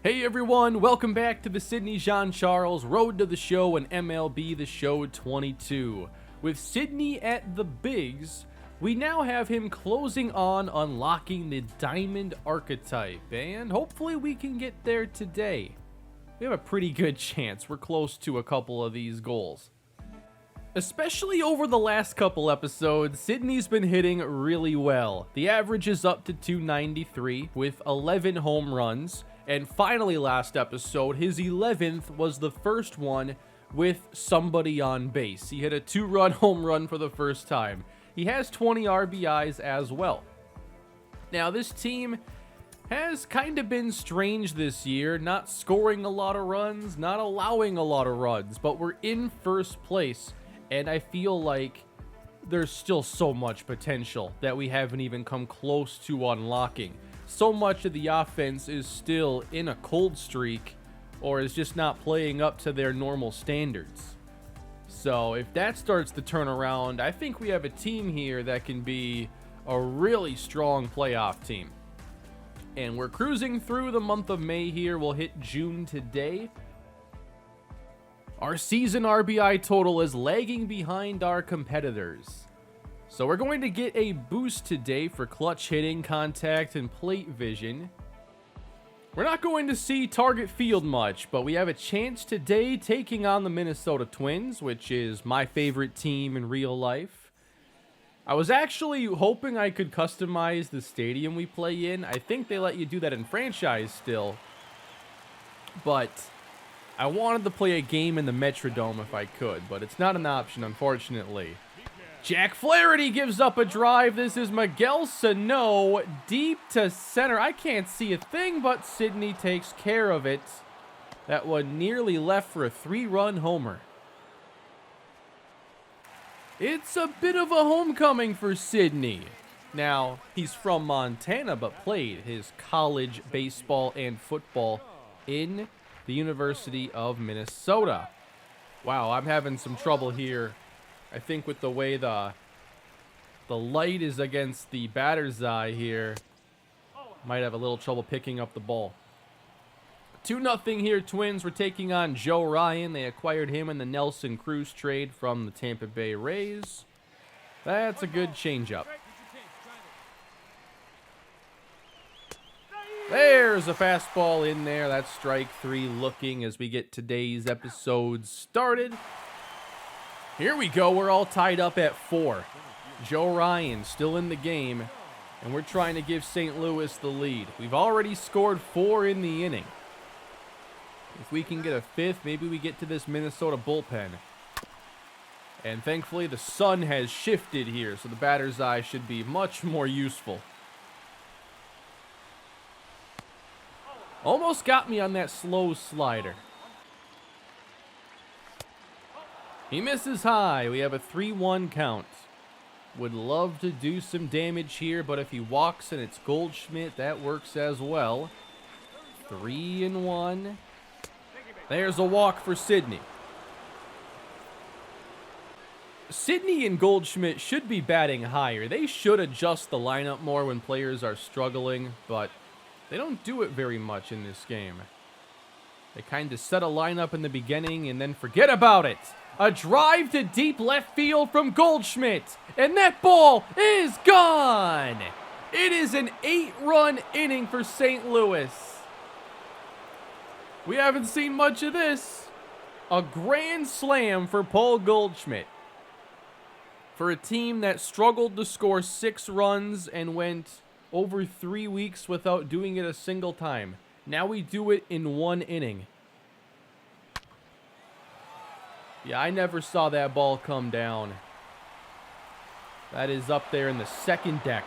Hey everyone, welcome back to the Sydney Jean-Charles Road to the Show and MLB The Show 22. With Sydney at the bigs, we now have him closing on unlocking the Diamond Archetype, and hopefully we can get there today. We have a pretty good chance. We're close to a couple of these goals. Especially over the last couple episodes, Sydney's been hitting really well. The average is up to 293 with 11 home runs. And finally, last episode, his 11th was the first one with somebody on base. He hit a 2-run home run for the first time. He has 20 RBIs as well. Now, this team has kind of been strange this year, not scoring a lot of runs, not allowing a lot of runs, but we're in first place, and I feel like there's still so much potential that we haven't even come close to unlocking. So much of the offense is still in a cold streak or is just not playing up to their normal standards. So if that starts to turn around, I think we have a team here that can be a really strong playoff team. And we're cruising through the month of May here. We'll hit June today. Our season RBI total is lagging behind our competitors. So we're going to get a boost today for clutch hitting, contact, and plate vision. We're not going to see target field much, but we have a chance today taking on the Minnesota Twins, which is my favorite team in real life. I was actually hoping I could customize the stadium we play in. I think they let you do that in franchise still. But I wanted to play a game in the Metrodome if I could, but it's not an option, unfortunately. Jack Flaherty gives up a drive. This is Miguel Sano deep to center. I can't see a thing, but Sydney takes care of it. That one nearly left for a 3-run homer. It's a bit of a homecoming for Sydney. Now, he's from Montana, but played his college baseball and football in the University of Minnesota. Wow, I'm having some trouble here. I think with the way the light is against the batter's eye here, might have a little trouble picking up the ball. 2-0 here, Twins. We're taking on Joe Ryan. They acquired him in the Nelson Cruz trade from the Tampa Bay Rays. That's a good changeup. There's a fastball in there. That's strike 3 looking as we get today's episode started. Here we go. We're all tied up at 4. Joe Ryan still in the game, and we're trying to give St. Louis the lead. We've already scored 4 in the inning. If we can get a 5th, maybe we get to this Minnesota bullpen. And thankfully, the sun has shifted here, so the batter's eye should be much more useful. Almost got me on that slow slider. He misses high. We have a 3-1 count. Would love to do some damage here, but if he walks and it's Goldschmidt, that works as well. 3-1. There's a walk for Sydney. Sydney and Goldschmidt should be batting higher. They should adjust the lineup more when players are struggling, but they don't do it very much in this game. They kind of set a lineup in the beginning and then forget about it. A drive to deep left field from Goldschmidt, and that ball is gone. It is an 8-run inning for St. Louis. We haven't seen much of this. A grand slam for Paul Goldschmidt. For a team that struggled to score 6 runs and went over 3 weeks without doing it a single time. Now we do it in 1 inning. Yeah, I never saw that ball come down. That is up there in the second deck.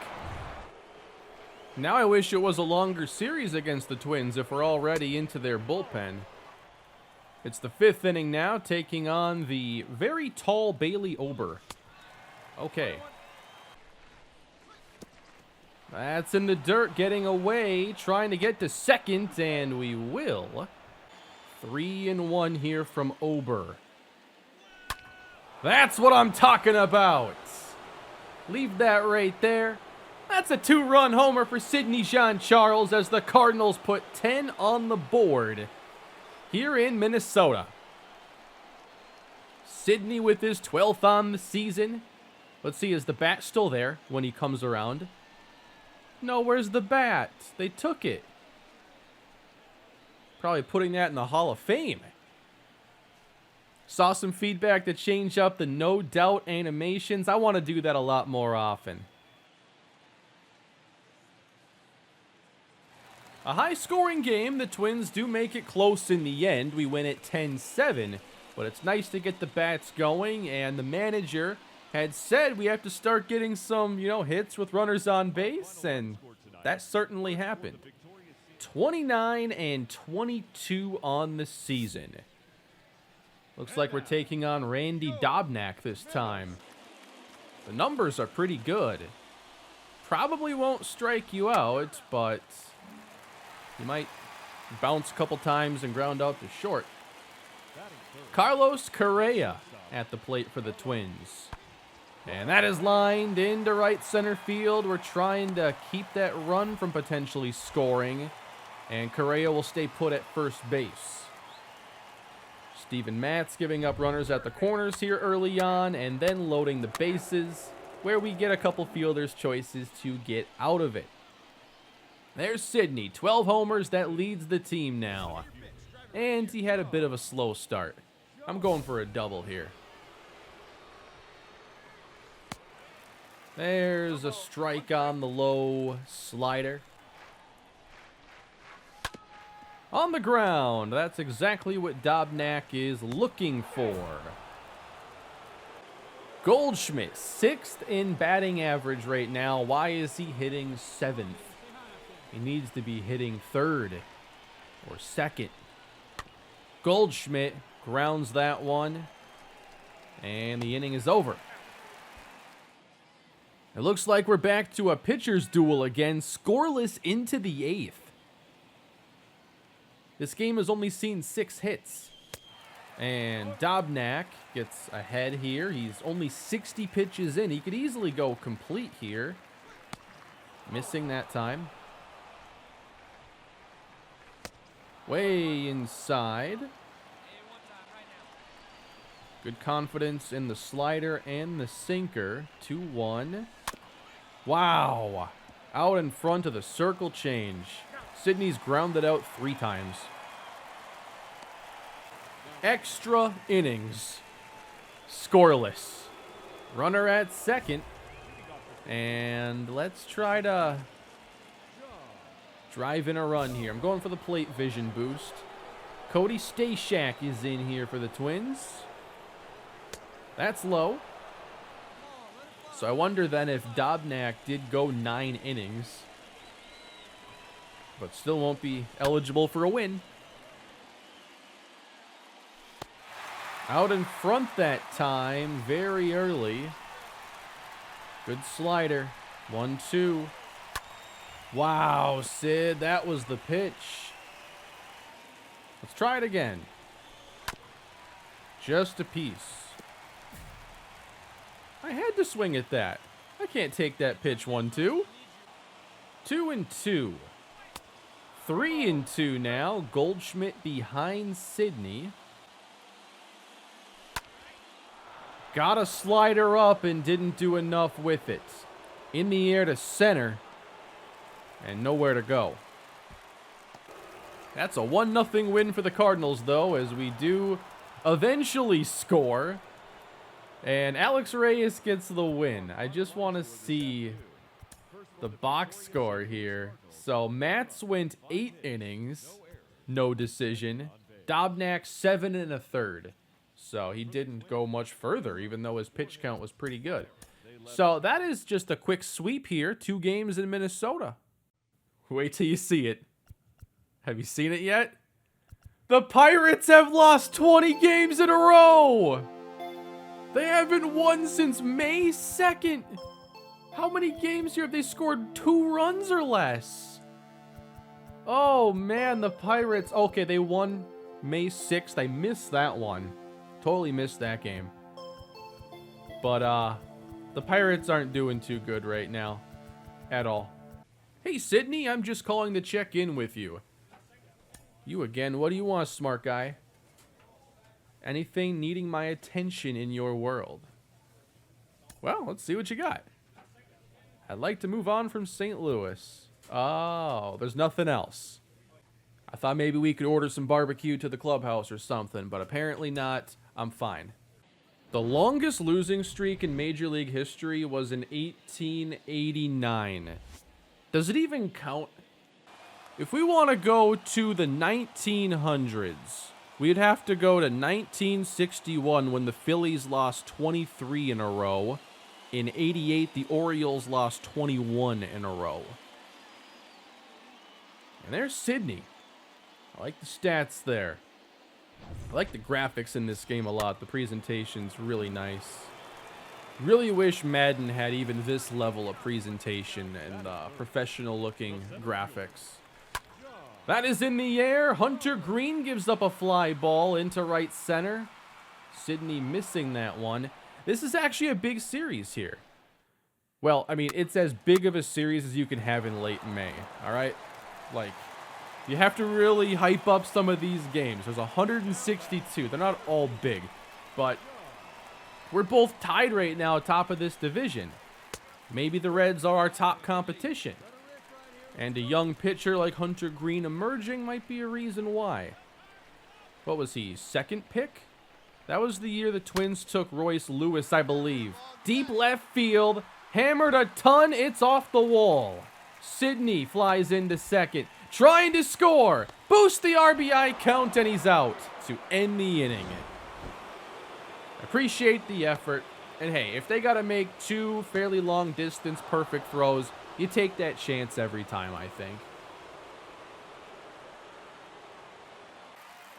Now I wish it was a longer series against the Twins if we're already into their bullpen. It's the 5th inning now, taking on the very tall Bailey Ober. Okay. That's in the dirt, getting away, trying to get to second, and we will. 3-1 here from Ober. That's what I'm talking about. Leave that right there. That's a 2-run homer for Sidney Jean-Charles as the Cardinals put 10 on the board here in Minnesota. Sidney with his 12th on the season. Let's see, is the bat still there when he comes around? No, where's the bat? They took it. Probably putting that in the Hall of Fame. Saw some feedback to change up the no doubt animations. I want to do that a lot more often. A high-scoring game. The Twins do make it close in the end. We win at 10-7, but it's nice to get the bats going, and the manager had said we have to start getting some, hits with runners on base, and that certainly happened. 29-22 on the season. Looks like we're taking on Randy Dobnak this time. The numbers are pretty good. Probably won't strike you out, but you might bounce a couple times and ground out to short. Carlos Correa at the plate for the Twins. And that is lined into right center field. We're trying to keep that run from potentially scoring. And Correa will stay put at first base. Steven Matz giving up runners at the corners here early on, and then loading the bases, where we get a couple fielders' choices to get out of it. There's Sidney, 12 homers, that leads the team now. And he had a bit of a slow start. I'm going for a double here. There's a strike on the low slider. On the ground, that's exactly what Dobnak is looking for. Goldschmidt, 6th in batting average right now. Why is he hitting 7th? He needs to be hitting 3rd or 2nd. Goldschmidt grounds that one, and the inning is over. It looks like we're back to a pitcher's duel again, scoreless into the 8th. This game has only seen 6 hits. And Dobnak gets ahead here. He's only 60 pitches in. He could easily go complete here. Missing that time. Way inside. Good confidence in the slider and the sinker. 2-1. Wow. Out in front of the circle change. Sidney's grounded out 3 times. Extra innings. Scoreless. Runner at second. And let's try to drive in a run here. I'm going for the plate vision boost. Cody Stashak is in here for the Twins. That's low. So I wonder then if Dobnak did go 9 innings, but still won't be eligible for a win. Out in front that time, very early. Good slider. 1-2. Wow, Sid, that was the pitch. Let's try it again. Just a piece. I had to swing at that. I can't take that pitch. 1-2. 2-2. 3-2 now. Goldschmidt behind Sidney. Got a slider up and didn't do enough with it. In the air to center. And nowhere to go. That's a 1-0 win for the Cardinals, though, as we do eventually score. And Alex Reyes gets the win. I just want to see the box score here. So Matz went 8 innings. No decision. Dobnak 7 1/3. So he didn't go much further, even though his pitch count was pretty good. So that is just a quick sweep here. 2 games in Minnesota. Wait till you see it. Have you seen it yet? The Pirates have lost 20 games in a row. They haven't won since May 2nd. How many games here have they scored 2 runs or less? Oh, man, the Pirates. Okay, they won May 6th. I missed that one. Totally missed that game. But, the Pirates aren't doing too good right now. at all. Hey, Sydney, I'm just calling to check in with you. You again, what do you want, smart guy? Anything needing my attention in your world? Well, let's see what you got. I'd like to move on from St. Louis. Oh, there's nothing else. I thought maybe we could order some barbecue to the clubhouse or something, but apparently not. I'm fine. The longest losing streak in Major League history was in 1889. Does it even count? If we want to go to the 1900s, we'd have to go to 1961 when the Phillies lost 23 in a row. In 88, the Orioles lost 21 in a row. And there's Sydney. I like the stats there. I like the graphics in this game a lot. The presentation's really nice. Really wish Madden had even this level of presentation and professional looking graphics. That is in the air. Hunter Green gives up a fly ball into right center. Sydney missing that one. This is actually a big series here. Well, I mean, it's as big of a series as you can have in late May. All right? Like, you have to really hype up some of these games. There's 162. They're not all big, but we're both tied right now top of this division. Maybe the Reds are our top competition. And a young pitcher like Hunter Green emerging might be a reason why. What was he, second pick? That was the year the Twins took Royce Lewis, I believe. Deep left field, hammered a ton, it's off the wall. Sydney flies into second, trying to score. Boost the RBI count, and he's out to end the inning. Appreciate the effort. And hey, if they got to make two fairly long distance perfect throws, you take that chance every time, I think.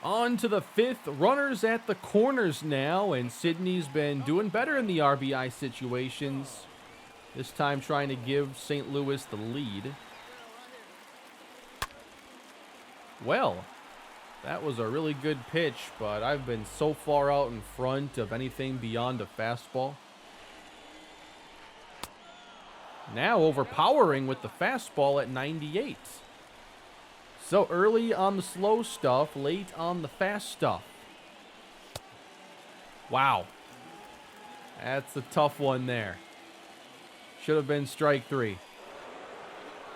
On to the fifth. Runners at the corners now, and Sydney's been doing better in the RBI situations. This time trying to give St. Louis the lead. Well, that was a really good pitch, but I've been so far out in front of anything beyond a fastball. Now overpowering with the fastball at 98. So early on the slow stuff, late on the fast stuff. Wow. That's a tough one there. Should have been strike three.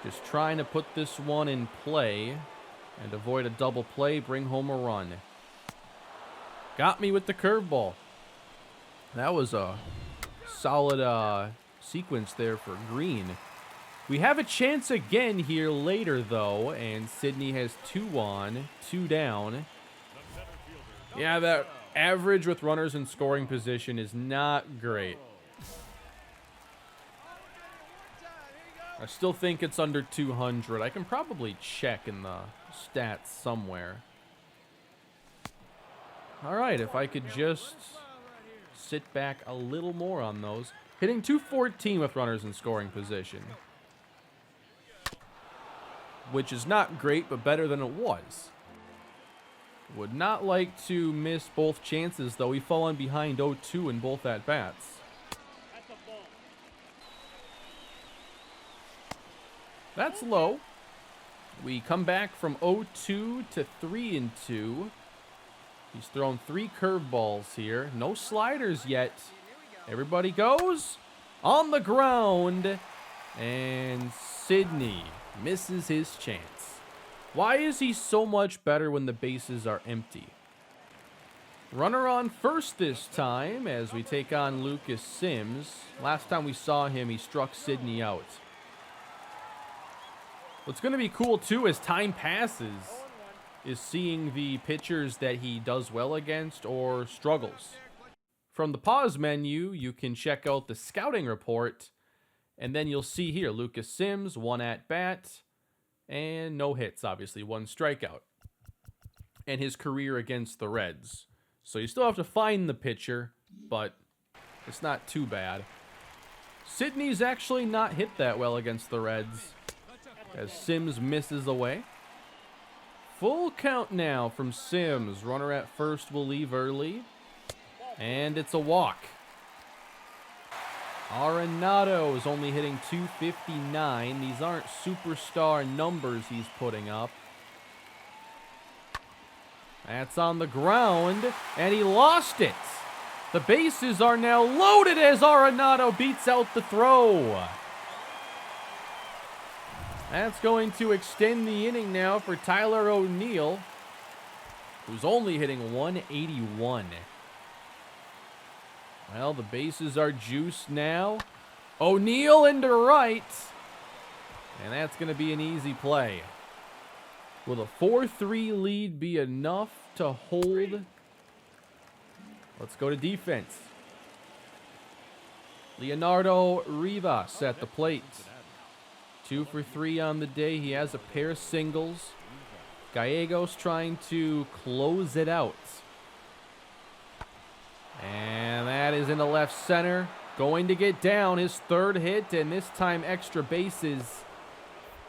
Just trying to put this one in play and avoid a double play, bring home a run. Got me with the curveball. That was a solid sequence there for Green. We have a chance again here later, though, and Sydney has 2 on, 2 down. Yeah, that average with runners in scoring position is not great. I still think it's under 200. I can probably check in the stats somewhere. All right, if I could just sit back a little more on those. Hitting 214 with runners in scoring position, which is not great, but better than it was. Would not like to miss both chances, though. We've fallen behind 0-2 in both at-bats. That's low. We come back from 0-2 to 3-2. He's thrown 3 curveballs here. No sliders yet. Everybody goes on the ground. And Sydney misses his chance. Why is he so much better when the bases are empty? Runner on first this time as we take on Lucas Sims. Last time we saw him, he struck Sydney out. What's going to be cool, too, as time passes, is seeing the pitchers that he does well against or struggles. From the pause menu, you can check out the scouting report, and then you'll see here, Lucas Sims, 1 at-bat, and no hits, obviously, 1 strikeout. And his career against the Reds. So you still have to find the pitcher, but it's not too bad. Sydney's actually not hit that well against the Reds, as Sims misses away. Full count now from Sims. Runner at first will leave early. And it's a walk. Arenado is only hitting 259. These aren't superstar numbers he's putting up. That's on the ground, and he lost it. The bases are now loaded as Arenado beats out the throw. That's going to extend the inning now for Tyler O'Neill, who's only hitting 181. Well, the bases are juiced now. O'Neill into right. And that's going to be an easy play. Will a 4-3 lead be enough to hold? Let's go to defense. Leonardo Rivas at the plate. 2 for 3 on the day. He has a pair of singles. Gallegos trying to close it out. And that is into left center. Going to get down, his third hit, and this time extra bases.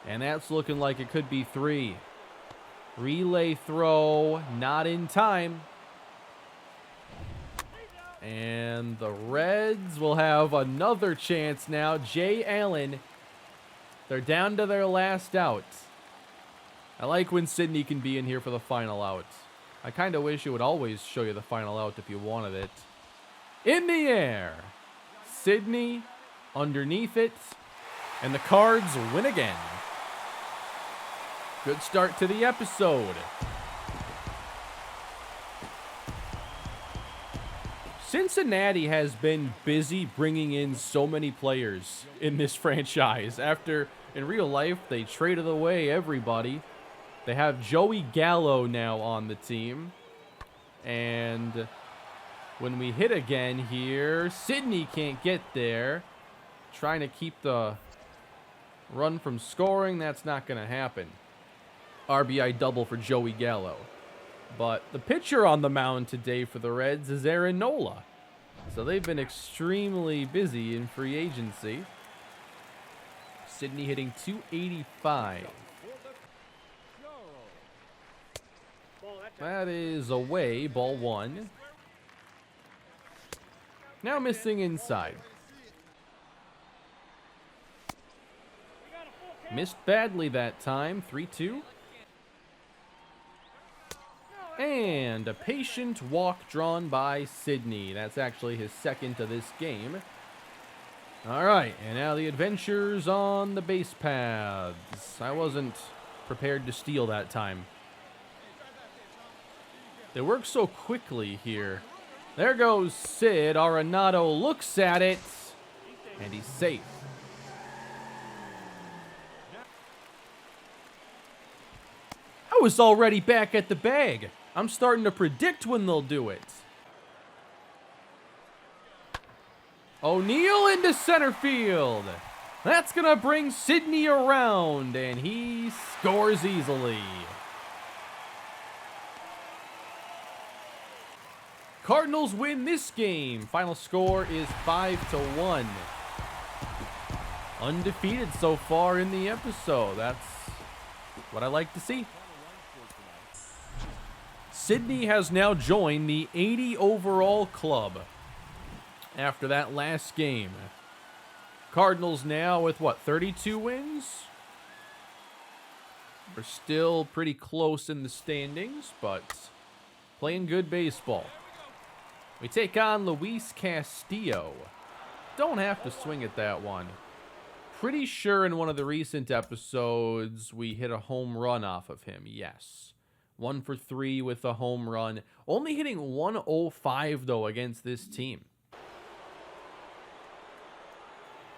And that's looking like it could be 3. Relay throw, not in time. And the Reds will have another chance now. Jay Allen, they're down to their last out. I like when Sidney can be in here for the final out. I kind of wish it would always show you the final out if you wanted it. In the air. Sidney underneath it. And the Cards win again. Good start to the episode. Cincinnati has been busy bringing in so many players in this franchise. After, in real life, they traded away everybody. They have Joey Gallo now on the team. And when we hit again here, Sidney can't get there. Trying to keep the run from scoring. That's not going to happen. RBI double for Joey Gallo. But the pitcher on the mound today for the Reds is Aaron Nola. So they've been extremely busy in free agency. Sidney hitting 285. That is away, ball 1. Now missing inside. Missed badly that time, 3-2. And a patient walk drawn by Sidney. That's actually his second of this game. All right, and now the adventures on the base paths. I wasn't prepared to steal that time. They work so quickly here. There goes Sid. Arenado looks at it, and he's safe. I was already back at the bag. I'm starting to predict when they'll do it. O'Neill into center field. That's going to bring Sidney around, and he scores easily. Cardinals win this game. Final score is 5-1. Undefeated so far in the episode. That's what I like to see. Sidney has now joined the 80 overall club after that last game. Cardinals now with, 32 wins? We're still pretty close in the standings, but playing good baseball. We take on Luis Castillo. Don't have to swing at that one. Pretty sure in one of the recent episodes we hit a home run off of him, yes. 1 for 3 with a home run. Only hitting 105 though against this team.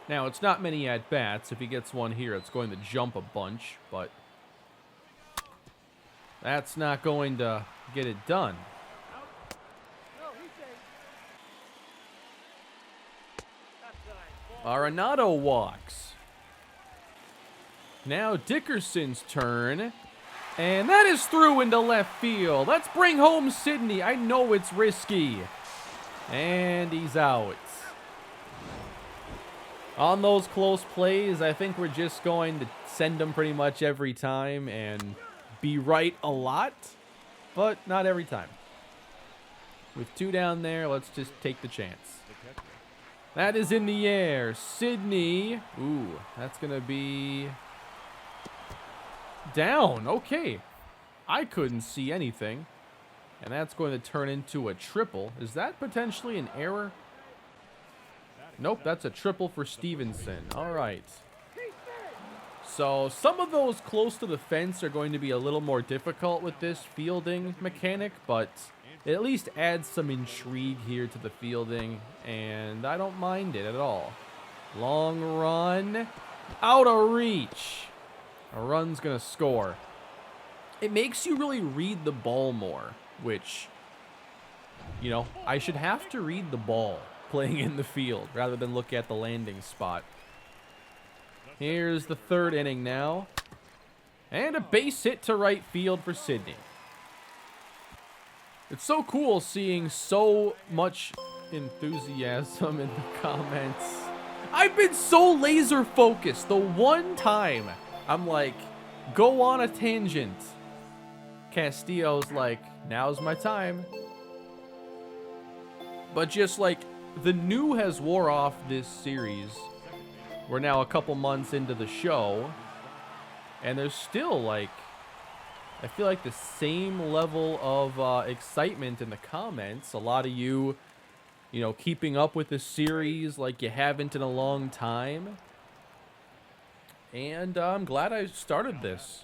Now, it's not many at-bats. If he gets one here, it's going to jump a bunch, but that's not going to get it done. Arenado walks. Now Dickerson's turn. And that is through into left field. Let's bring home Sidney. I know it's risky. And he's out. On those close plays, I think we're just going to send them pretty much every time and be right a lot, but not every time. With 2 down there, let's just take the chance. That is in the air. Sydney. Ooh, that's going to be down. Okay. I couldn't see anything. And that's going to turn into a triple. Is that potentially an error? Nope, that's a triple for Stevenson. All right. So some of those close to the fence are going to be a little more difficult with this fielding mechanic, but it at least adds some intrigue here to the fielding, and I don't mind it at all. Long run. Out of reach. A run's going to score. It makes you really read the ball more, which, you know, I should have to read the ball playing in the field rather than look at the landing spot. Here's the third inning now. And a base hit to right field for Sydney. It's so cool seeing so much enthusiasm in the comments. I've been so laser focused. The one time I'm like, go on a tangent, Castillo's like, now's my time. But just like, the new has wore off this series. We're now a couple months into the show, and there's still like, I feel like the same level of excitement in the comments. A lot of you, you know, keeping up with the series like you haven't in a long time. And I'm glad I started this.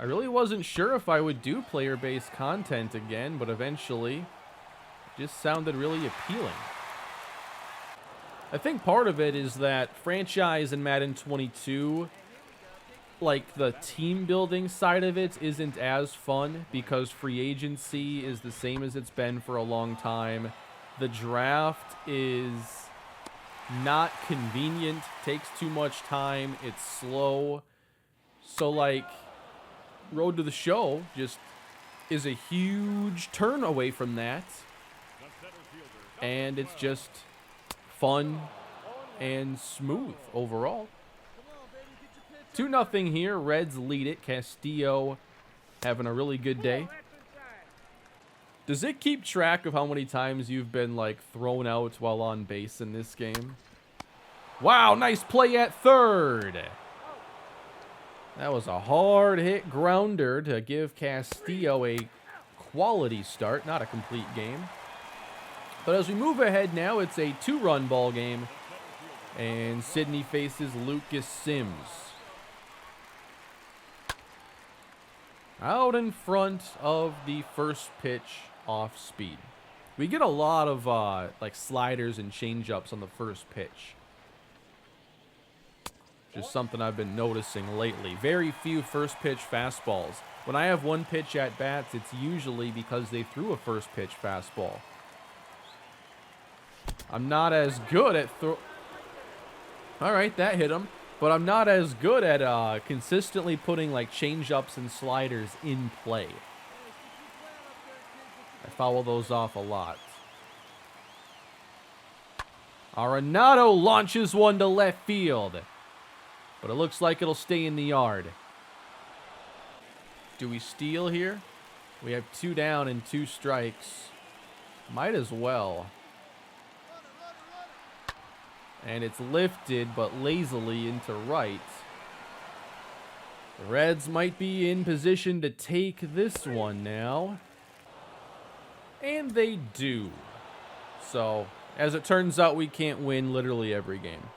I really wasn't sure if I would do player-based content again, but eventually it just sounded really appealing. I think part of it is that franchise in Madden 22, like the team building side of it isn't as fun because free agency is the same as it's been for a long time. The draft is not convenient, takes too much time, it's slow. So like Road to the Show just is a huge turn away from that. And it's just fun and smooth overall. 2-0 here. Reds lead it. Castillo having a really good day. Does it keep track of how many times you've been like thrown out while on base in this game? Wow, nice play at third. That was a hard hit grounder to give Castillo a quality start, not a complete game. But as we move ahead now, it's a 2-run ball game. And Sydney faces Lucas Sims. Out in front of the first pitch off speed. We get a lot of like sliders and changeups on the first pitch. Just something I've been noticing lately. Very few first pitch fastballs. When I have one pitch at bats, it's usually because they threw a first pitch fastball. I'm not as good at Alright, that hit him. But I'm not as good at consistently putting like change-ups and sliders in play. I foul those off a lot. Arenado launches one to left field. But it looks like it'll stay in the yard. Do we steal here? We have 2 down and 2 strikes. Might as well. And it's lifted, but lazily into right. The Reds might be in position to take this one now. And they do. So, as it turns out, we can't win literally every game.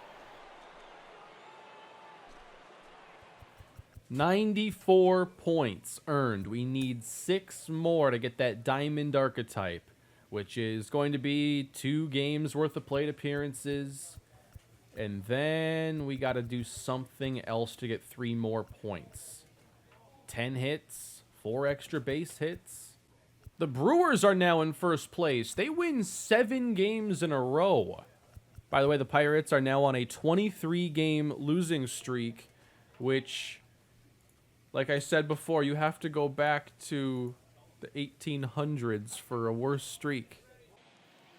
94 points earned. We need 6 more to get that diamond archetype, which is going to be 2 games worth of plate appearances. And then we got to do something else to get 3 more points. 10 hits, 4 extra base hits. The Brewers are now in first place. They win 7 games in a row. By the way, the Pirates are now on a 23-game losing streak, which, like I said before, you have to go back to the 1800s for a worse streak.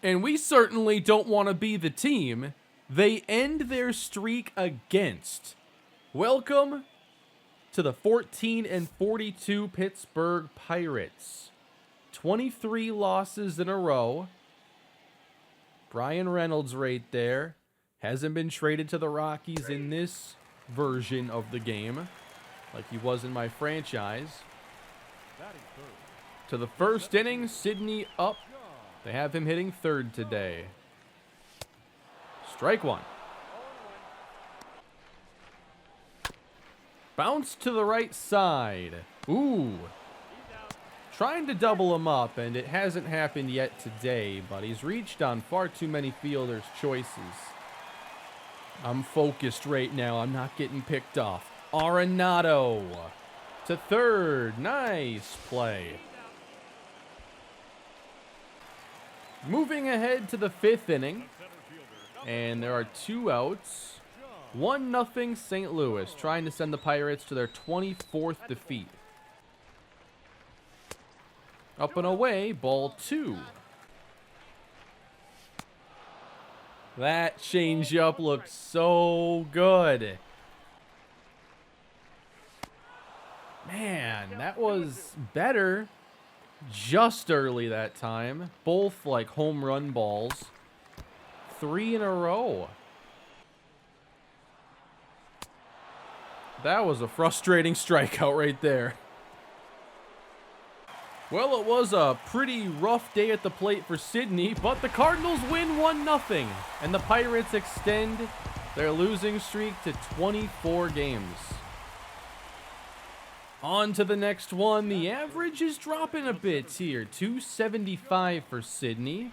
And we certainly don't want to be the team they end their streak against. Welcome to the 14-42 Pittsburgh Pirates. 23 losses in a row. Brian Reynolds right there. Hasn't been traded to the Rockies in this version of the game like he was in my franchise. To the first inning, Sydney up. They have him hitting third today. Strike one. Bounce to the right side. Ooh. Trying to double him up, and it hasn't happened yet today, but he's reached on far too many fielders' choices. I'm focused right now. I'm not getting picked off. Arenado to third. Nice play. Moving ahead to the fifth inning. And there are 2 outs. 1-0 St. Louis, trying to send the Pirates to their 24th defeat. Up and away, ball 2. That changeup looks so good. Man, that was better just early that time. Both like home run balls. 3 in a row. That was a frustrating strikeout right there. Well, it was a pretty rough day at the plate for Sydney, but the Cardinals win 1-0, and the Pirates extend their losing streak to 24 games. On to the next one. The average is dropping a bit here. 275 for Sydney.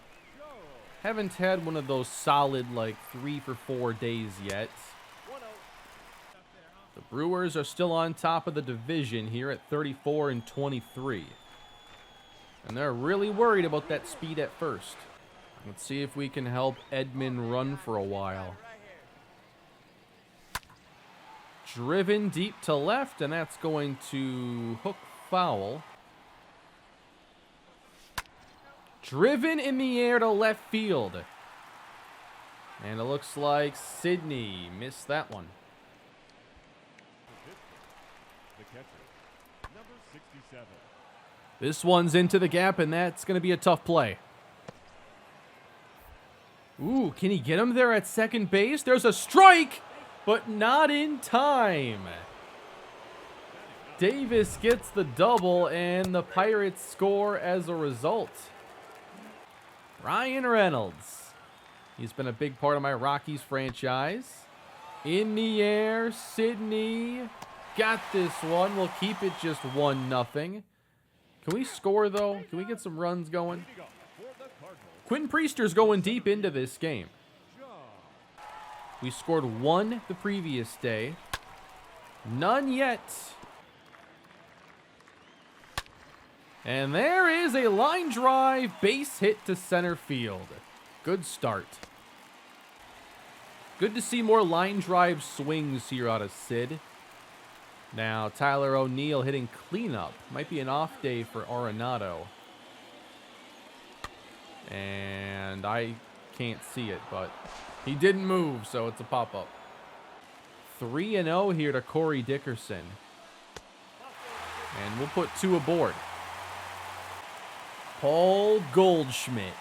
Haven't had one of those solid, like, 3 for 4 days yet. The Brewers are still on top of the division here at 34-23. And they're really worried about that speed at first. Let's see if we can help Edman run for a while. Driven deep to left, and that's going to hook foul. Driven in the air to left field. And it looks like Sydney missed that one. The catcher, number 67. This one's into the gap, and that's going to be a tough play. Ooh, can he get him there at second base? There's a strike, but not in time. Davis gets the double, and the Pirates score as a result. Ryan Reynolds. He's been a big part of my Rockies franchise. In the air, Sydney got this one. We'll keep it just 1-0. Can we score, though? Can we get some runs going? Quinn Priester's going deep into this game. We scored 1 the previous day. None yet. And there is a line drive base hit to center field. Good start. Good to see more line drive swings here out of Sid. Now, Tyler O'Neill hitting cleanup. Might be an off day for Arenado. And I can't see it, but he didn't move, so it's a pop-up. 3-0 here to Corey Dickerson. And we'll put 2 aboard. Paul Goldschmidt.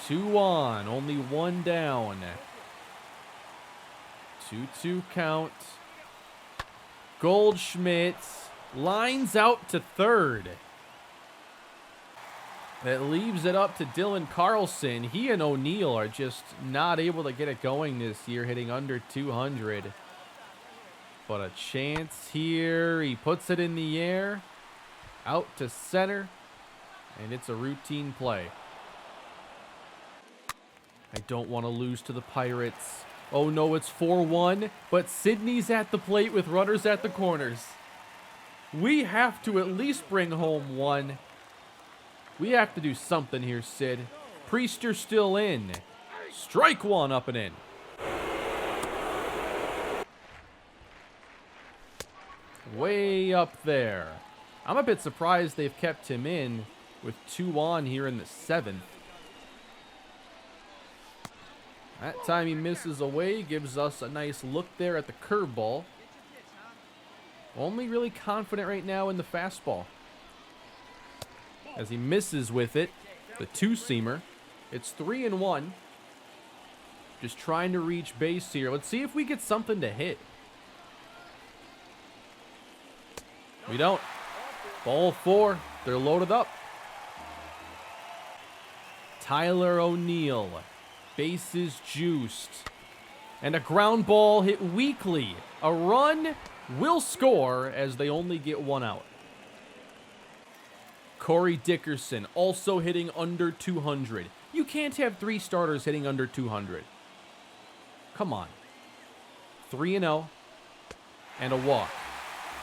2 on, only 1 down. 2-2 count. Goldschmidt lines out to third. That leaves it up to Dylan Carlson. He and O'Neill are just not able to get it going this year, hitting under 200. But a chance here. He puts it in the air. Out to center. And it's a routine play. I don't want to lose to the Pirates. Oh no, it's 4-1, but Sydney's at the plate with runners at the corners. We have to at least bring home 1. We have to do something here, Sid. Priester still in. Strike 1 up and in. Way up there. I'm a bit surprised they've kept him in with 2 on here in the 7th. That time he misses away, gives us a nice look there at the curveball. Only really confident right now in the fastball. As he misses with it, the 2-seamer. It's 3-1. Just trying to reach base here. Let's see if we get something to hit. We don't. Ball 4. They're loaded up. Tyler O'Neill. Bases juiced. And a ground ball hit weakly. A run will score as they only get 1 out. Corey Dickerson also hitting under 200. You can't have 3 starters hitting under 200. Come on. 3-0 and a walk.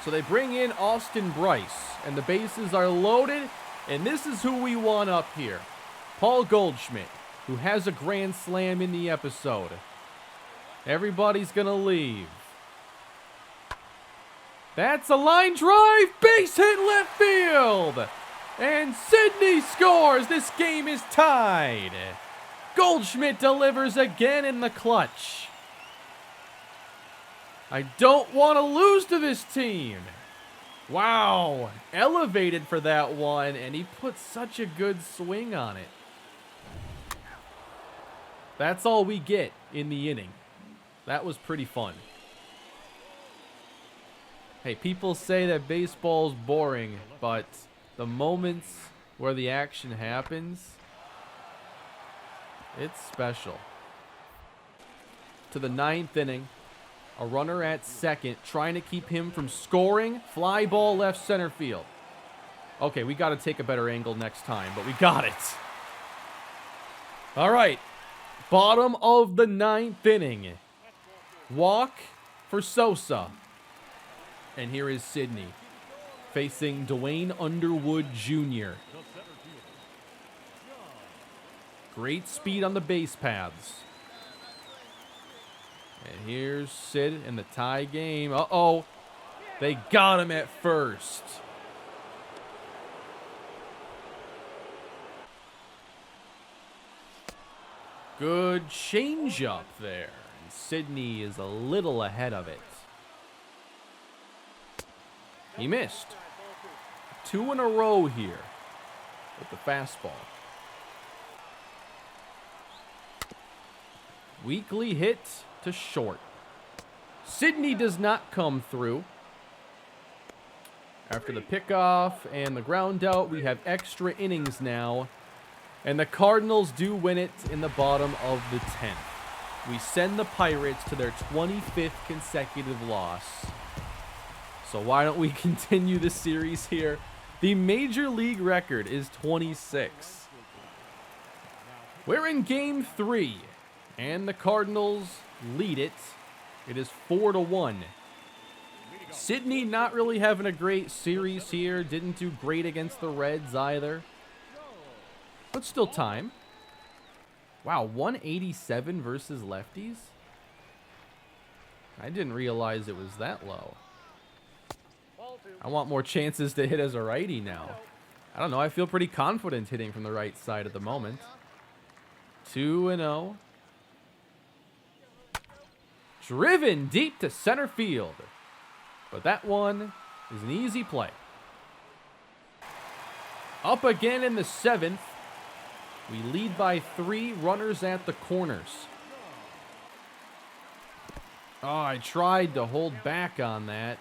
So they bring in Austin Bryce, and the bases are loaded, and this is who we want up here. Paul Goldschmidt, who has a grand slam in the episode. Everybody's going to leave. That's a line drive, base hit left field. And Sydney scores. This game is tied. Goldschmidt delivers again in the clutch. I don't want to lose to this team. Wow. Elevated for that one, and he put such a good swing on it. That's all we get in the inning. That was pretty fun. Hey, people say that baseball's boring, but the moments where the action happens, it's special. To the 9th inning. A runner at second, trying to keep him from scoring. Fly ball left center field. Okay, we got to take a better angle next time, but we got it. All right. Bottom of the 9th inning. Walk for Sosa. And here is Sydney facing Dwayne Underwood Jr. Great speed on the base paths. And here's Sid in the tie game. Uh-oh. They got him at first. Good changeup there. And Sydney is a little ahead of it. He missed. 2 in a row here with the fastball. Weakly hit to short. Sydney does not come through. After the pickoff and the ground out, we have extra innings now. And the Cardinals do win it in the bottom of the 10th. We send the Pirates to their 25th consecutive loss. So why don't we continue the series here? The Major League record is 26. We're in Game 3. And the Cardinals lead it. It is 4-1. Sydney not really having a great series here. Didn't do great against the Reds either. But still time. Wow, 187 versus lefties? I didn't realize it was that low. I want more chances to hit as a righty now. I don't know, I feel pretty confident hitting from the right side at the moment. 2-0. Driven deep to center field. But that one is an easy play. Up again in the 7th. We lead by 3, runners at the corners. Oh, I tried to hold back on that.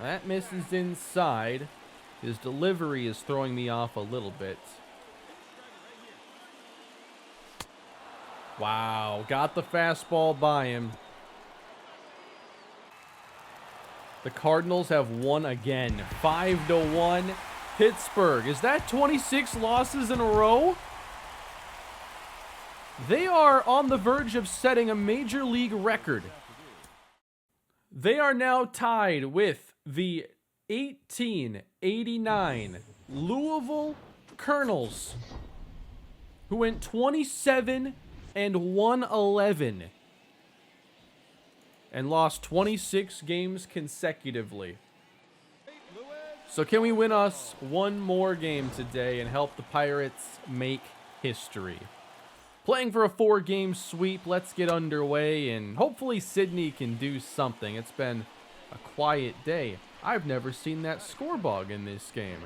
That misses inside. His delivery is throwing me off a little bit. Wow, got the fastball by him. The Cardinals have won again. 5-1. Pittsburgh. Is that 26 losses in a row? They are on the verge of setting a major league record. They are now tied with the 1889 Louisville Colonels, who went 27-1-11 and lost 26 games consecutively. So can we win us one more game today and help the Pirates make history? Playing for a 4-game sweep. Let's get underway, and hopefully Sydney can do something. It's been A quiet day. I've never seen that score bug in this game.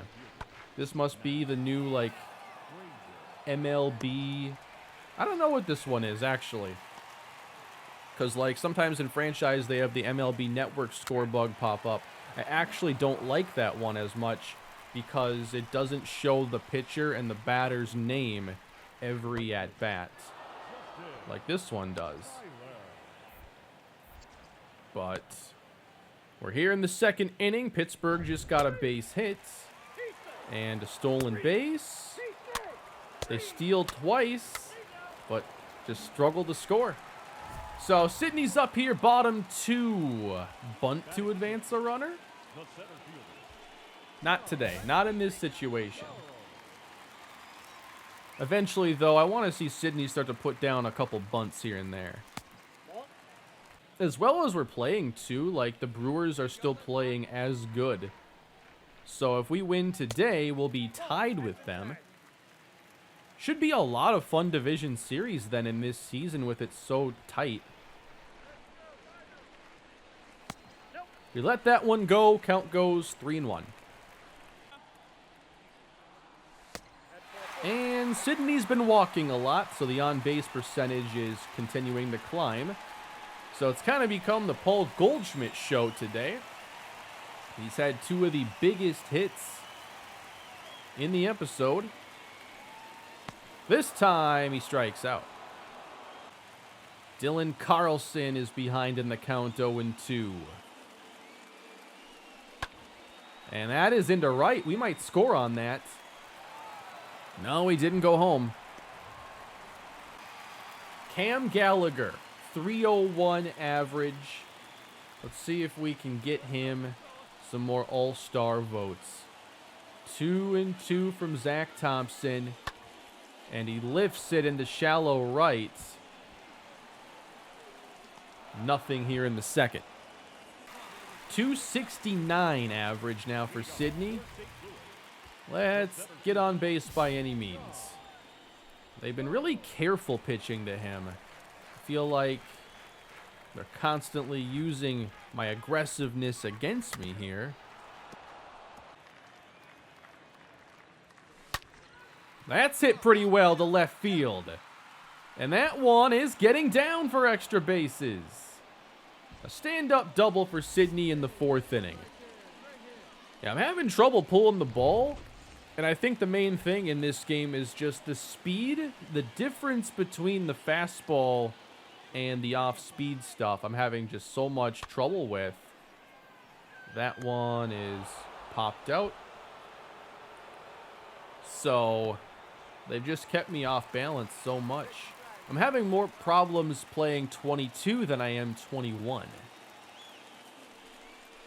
This must be the new, like, MLB. I don't know what this one is, actually. Because, like, sometimes in franchise, they have the MLB Network score bug pop up. I actually don't like that one as much because it doesn't show the pitcher and the batter's name every at-bat. Like this one does. But we're here in the second inning. Pittsburgh just got a base hit and a stolen base. They steal twice, but just struggle to score. So Sydney's up here, bottom 2. Bunt to advance a runner? Not today. Not in this situation. Eventually, though, I want to see Sydney start to put down a couple bunts here and there. As well as we're playing, too, like, the Brewers are still playing as good. So if we win today, we'll be tied with them. Should be a lot of fun division series, then, in this season with it so tight. We let that one go. Count goes 3-1. And Sydney's been walking a lot, so the on-base percentage is continuing to climb. So it's kind of become the Paul Goldschmidt show today. He's had 2 of the biggest hits in the episode. This time he strikes out. Dylan Carlson is behind in the count 0-2. And that is into right. We might score on that. No, he didn't go home. Cam Gallagher, 301 average. Let's see if we can get him some more all-star votes. 2-2 from Zach Thompson. And he lifts it into shallow right. Nothing here in the second. 269 average now for Sydney. Let's get on base by any means. They've been really careful pitching to him. I feel like they're constantly using my aggressiveness against me here. That's hit pretty well to left field. And that one is getting down for extra bases. A stand-up double for Sydney in the 4th inning. Yeah, I'm having trouble pulling the ball. And I think the main thing in this game is just the speed. The difference between the fastball and the off-speed stuff I'm having just so much trouble with. That one is popped out. So they've just kept me off balance so much. I'm having more problems playing 22 than I am 21.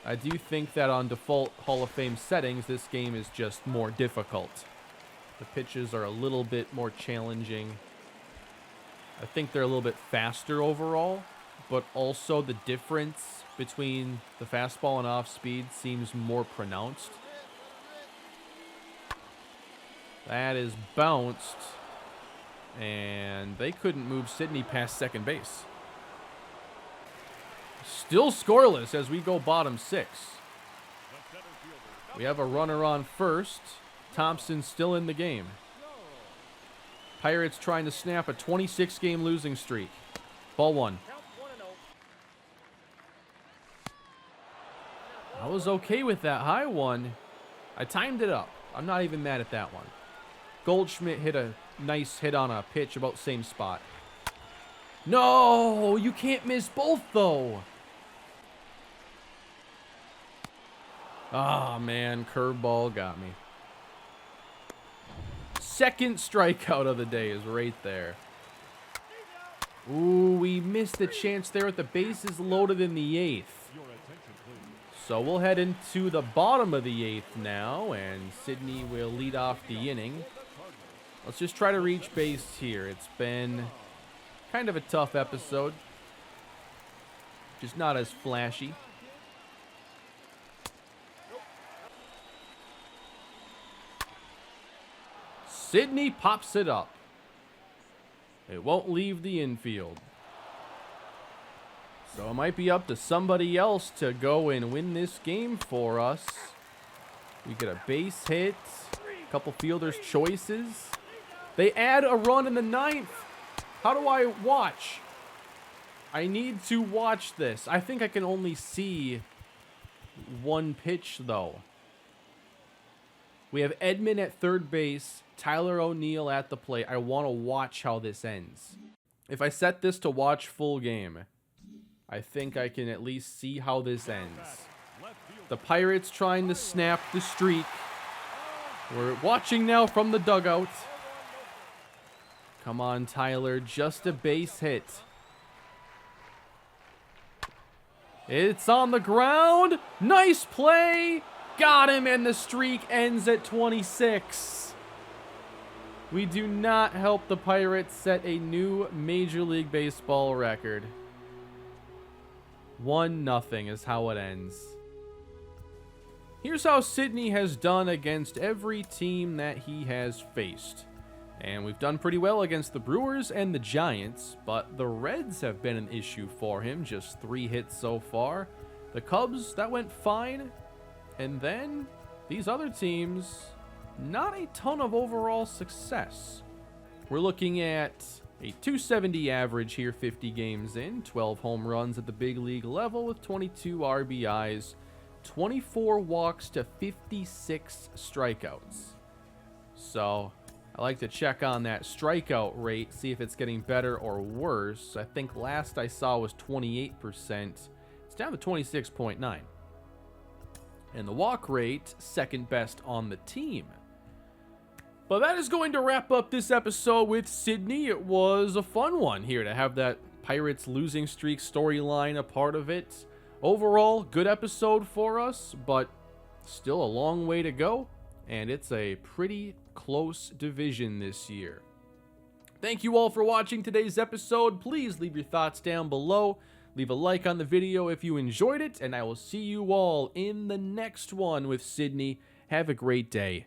I do think that on default Hall of Fame settings, this game is just more difficult. The pitches are a little bit more challenging. I think they're a little bit faster overall, but also the difference between the fastball and off speed seems more pronounced. That is bounced, and they couldn't move Sydney past second base. Still scoreless as we go bottom 6. We have a runner on first. Thompson still in the game. Pirates trying to snap a 26-game losing streak. Ball 1. I was okay with that high one. I timed it up. I'm not even mad at that one. Goldschmidt hit a nice hit on a pitch about same spot. No, you can't miss both though. Ah, man, curveball got me. Second strikeout of the day is right there. Ooh, we missed the chance there with the bases loaded in the 8th. So we'll head into the bottom of the 8th now, and Sydney will lead off the inning. Let's just try to reach base here. It's been kind of a tough episode. Just not as flashy. Sydney pops it up. It won't leave the infield. So it might be up to somebody else to go and win this game for us. We get a base hit, a couple fielders' choices. They add a run in the 9th. How do I watch? I need to watch this. I think I can only see one pitch, though. We have Edman at third base, Tyler O'Neill at the plate. I want to watch how this ends. If I set this to watch full game, I think I can at least see how this ends. The Pirates trying to snap the streak. We're watching now from the dugout. Come on, Tyler. Just a base hit. It's on the ground. Nice play. Got him, and the streak ends at 26. We do not help the Pirates set a new Major League Baseball record. 1-0 is how it ends. Here's how Sydney has done against every team that he has faced. And we've done pretty well against the Brewers and the Giants, but the Reds have been an issue for him, just 3 hits so far. The Cubs, that went fine. And then these other teams, not a ton of overall success. We're looking at a 270 average here, 50 games in, 12 home runs at the big league level with 22 RBIs, 24 walks to 56 strikeouts. So I like to check on that strikeout rate, see if it's getting better or worse. I think last I saw was 28%. It's down to 26.9. And the walk rate, second best on the team. But that is going to wrap up this episode with Sydney. It was a fun one here to have that Pirates losing streak storyline a part of it. Overall, good episode for us, but still a long way to go. And it's a pretty close division this year. Thank you all for watching today's episode. Please leave your thoughts down below. Leave a like on the video if you enjoyed it, and I will see you all in the next one with Sydney. Have a great day.